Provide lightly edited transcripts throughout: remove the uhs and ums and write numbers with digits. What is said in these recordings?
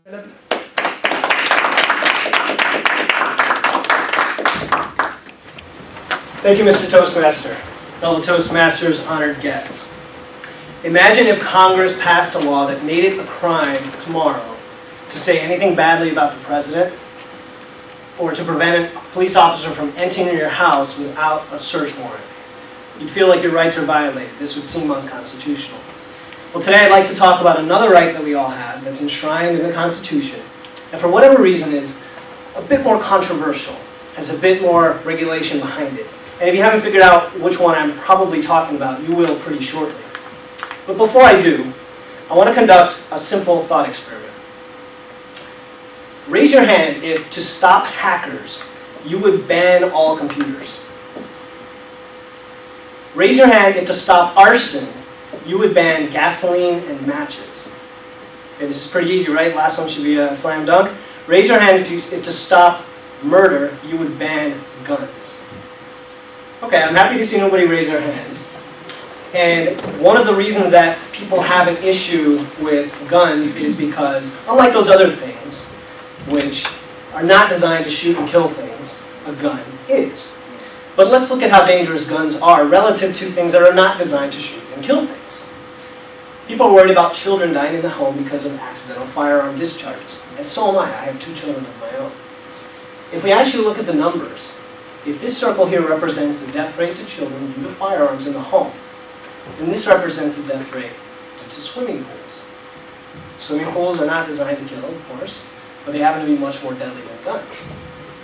Thank you, Mr. Toastmaster. Fellow Toastmasters, honored guests. Imagine if Congress passed a law that made it a crime tomorrow to say anything badly about the president or to prevent a police officer from entering your house without a search warrant. You'd feel like your rights are violated. This would seem unconstitutional. Well, today I'd like to talk about another right that we all have that's enshrined in the Constitution, and for whatever reason is a bit more controversial, has a bit more regulation behind it. And if you haven't figured out which one I'm probably talking about, you will pretty shortly. But before I do, I want to conduct a simple thought experiment. Raise your hand if, to stop hackers, you would ban all computers. Raise your hand if, to stop arson, you would ban gasoline and matches. Okay, this is pretty easy, right? Last one should be a slam dunk. Raise your hand if to stop murder, you would ban guns. Okay, I'm happy to see nobody raise their hands. And one of the reasons that people have an issue with guns is because, unlike those other things, which are not designed to shoot and kill things, a gun is. But let's look at how dangerous guns are relative to things that are not designed to shoot and kill things. People are worried about children dying in the home because of accidental firearm discharges. And so am I. I have 2 children of my own. If we actually look at the numbers, if this circle here represents the death rate to children due to firearms in the home, then this represents the death rate due to swimming pools. Swimming pools are not designed to kill, of course, but they happen to be much more deadly than guns.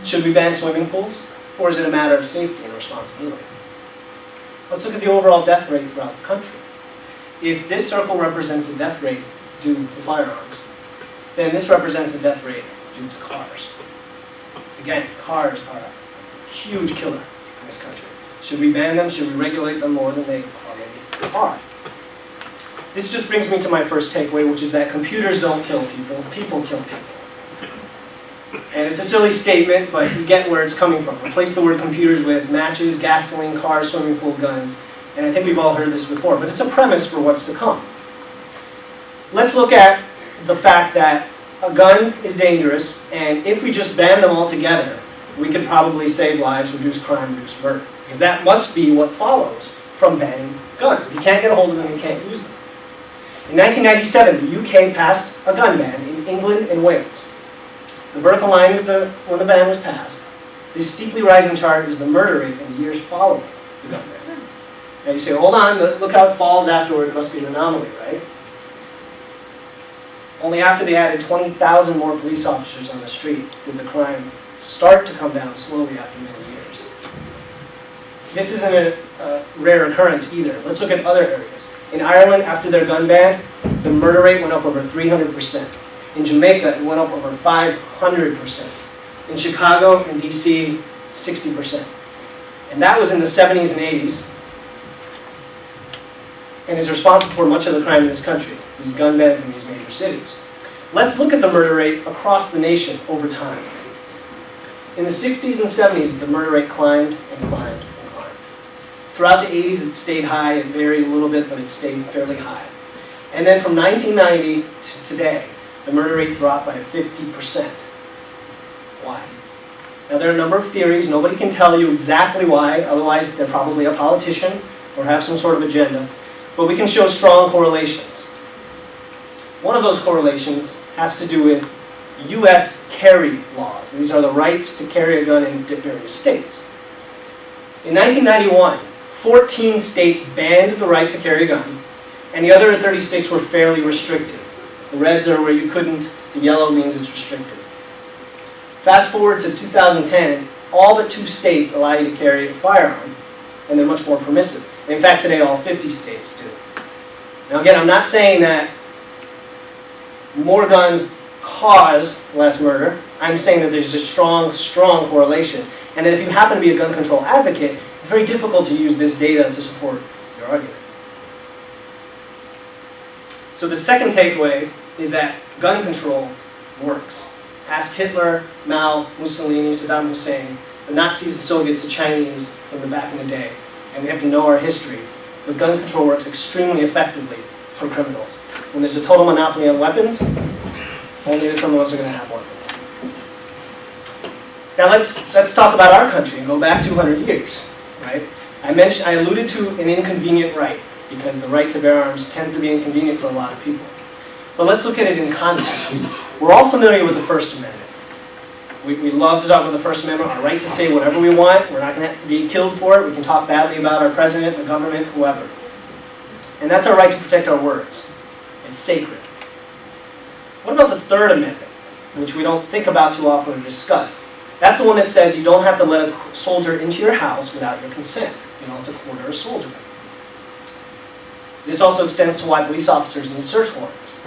Should we ban swimming pools, or is it a matter of safety and responsibility? Let's look at the overall death rate throughout the country. If this circle represents the death rate due to firearms, then this represents the death rate due to cars. Again, cars are a huge killer in this country. Should we ban them? Should we regulate them more than they already are? This just brings me to my first takeaway, which is that computers don't kill people, people kill people. And it's a silly statement, but you get where it's coming from. Replace the word computers with matches, gasoline, cars, swimming pool, guns. And I think we've all heard this before, but it's a premise for what's to come. Let's look at the fact that a gun is dangerous, and if we just ban them altogether, we could probably save lives, reduce crime, reduce murder. Because that must be what follows from banning guns. If you can't get a hold of them, you can't use them. In 1997, the UK passed a gun ban in England and Wales. The vertical line is when the ban was passed. This steeply rising chart is the murder rate in the years following the gun ban. Now you say, hold on, look how it falls afterward, it must be an anomaly, right? Only after they added 20,000 more police officers on the street did the crime start to come down slowly after many years. This isn't a rare occurrence either. Let's look at other areas. In Ireland, after their gun ban, the murder rate went up over 300%. In Jamaica, it went up over 500%. In Chicago and DC, 60%. And that was in the 70s and 80s, and is responsible for much of the crime in this country, these gun bans in these major cities. Let's look at the murder rate across the nation over time. In the 60s and 70s, the murder rate climbed and climbed and climbed. Throughout the 80s, it stayed high. It varied a little bit, but it stayed fairly high. And then from 1990 to today, the murder rate dropped by 50%. Why? Now, there are a number of theories. Nobody can tell you exactly why. Otherwise, they're probably a politician or have some sort of agenda. But we can show strong correlations. One of those correlations has to do with U.S. carry laws. These are the rights to carry a gun in various states. In 1991, 14 states banned the right to carry a gun, and the other 36 were fairly restrictive. The reds are where you couldn't, the yellow means it's restrictive. Fast forward to 2010, all but 2 states allow you to carry a firearm, and they're much more permissive. In fact, today all 50 states do. Now again, I'm not saying that more guns cause less murder. I'm saying that there's a strong, strong correlation. And that if you happen to be a gun control advocate, it's very difficult to use this data to support your argument. So the second takeaway is that gun control works. Ask Hitler, Mao, Mussolini, Saddam Hussein, the Nazis, the Soviets, the Chinese from the back in the day. And we have to know our history. But gun control works extremely effectively for criminals. When there's a total monopoly on weapons, Only the criminals are going to have weapons. Now let's talk about our country and go back 200 years, right? I alluded to an inconvenient right, because the right to bear arms tends to be inconvenient for a lot of people. But let's look at it in context. We're all familiar with the First Amendment. We love to talk about the First Amendment, our right to say whatever we want. We're not going to be killed for it. We can talk badly about our president, the government, whoever. And that's our right to protect our words. It's sacred. What about the Third Amendment, which we don't think about too often or discuss? That's the one that says you don't have to let a soldier into your house without your consent. You don't have to quarter a soldier. This also extends to why police officers need search warrants.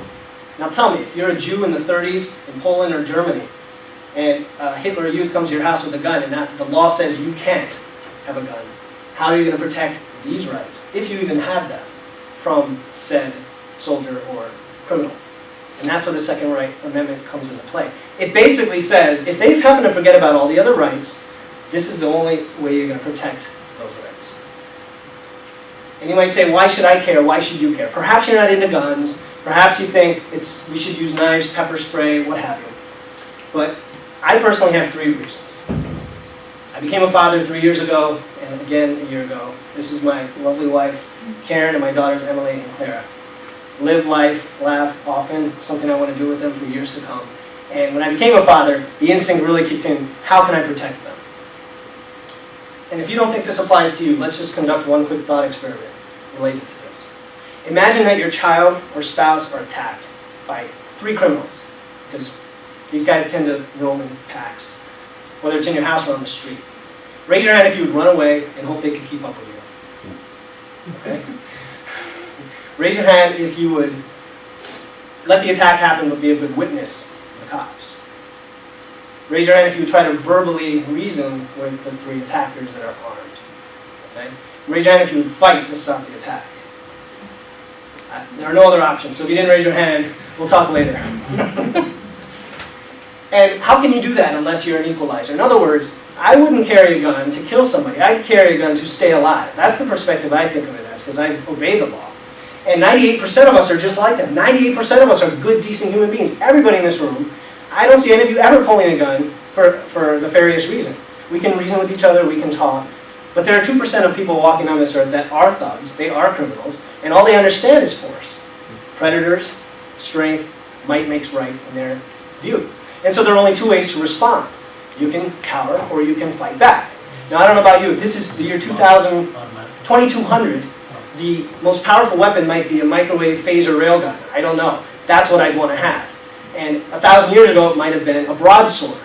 Now tell me, if you're a Jew in the 30s in Poland or Germany, and Hitler Youth comes to your house with a gun, and the law says you can't have a gun, how are you going to protect these rights, if you even have them, from said soldier or criminal? And that's where the Second Amendment comes into play. It basically says, if they happen to forget about all the other rights, this is the only way you're going to protect those rights. And you might say, why should I care? Why should you care? Perhaps you're not into guns. Perhaps you think we should use knives, pepper spray, what have you. But I personally have 3 reasons. I became a father 3 years ago, and again a year ago. This is my lovely wife, Karen, and my daughters, Emily and Clara. Live life, laugh often, something I want to do with them for years to come. And when I became a father, the instinct really kicked in, how can I protect them? And if you don't think this applies to you, let's just conduct one quick thought experiment related to this. Imagine that your child or spouse are attacked by 3 criminals, because these guys tend to roam in packs, whether it's in your house or on the street. Raise your hand if you would run away and hope they could keep up with you. Okay? Raise your hand if you would let the attack happen but be a good witness to the cops. Raise your hand if you would try to verbally reason with the 3 attackers that are armed. Okay? Raise your hand if you would fight to stop the attack. There are no other options, so if you didn't raise your hand, we'll talk later. And how can you do that unless you're an equalizer? In other words, I wouldn't carry a gun to kill somebody. I'd carry a gun to stay alive. That's the perspective I think of it as, because I obey the law. And 98% of us are just like that. 98% of us are good, decent human beings. Everybody in this room. I don't see any of you ever pulling a gun for a nefarious reason. We can reason with each other, we can talk. But there are 2% of people walking on this earth that are thugs, they are criminals, and all they understand is force. Predators, strength, might makes right in their view. And so there are only 2 ways to respond. You can cower or you can fight back. Now I don't know about you, if this is the year 2200, the most powerful weapon might be a microwave phaser railgun. I don't know. That's what I'd want to have. And 1,000 years ago, it might have been a broadsword.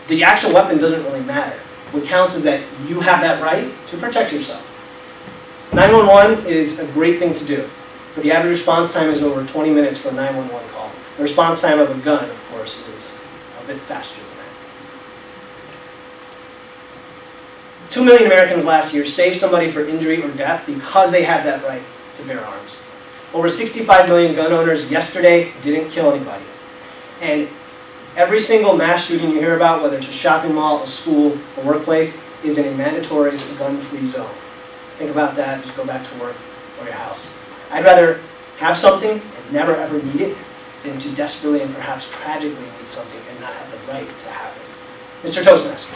The actual weapon doesn't really matter. What counts is that you have that right to protect yourself. 911 is a great thing to do, but the average response time is over 20 minutes for a 911 call. The response time of a gun, of course, is a bit faster than that. 2 million Americans last year saved somebody for injury or death because they had that right to bear arms. Over 65 million gun owners yesterday didn't kill anybody. And every single mass shooting you hear about, whether it's a shopping mall, a school, a workplace, is in a mandatory gun-free zone. Think about that, just go back to work or your house. I'd rather have something and never ever need it than to desperately and perhaps tragically need something and not have the right to have it. Mr. Toastmaster.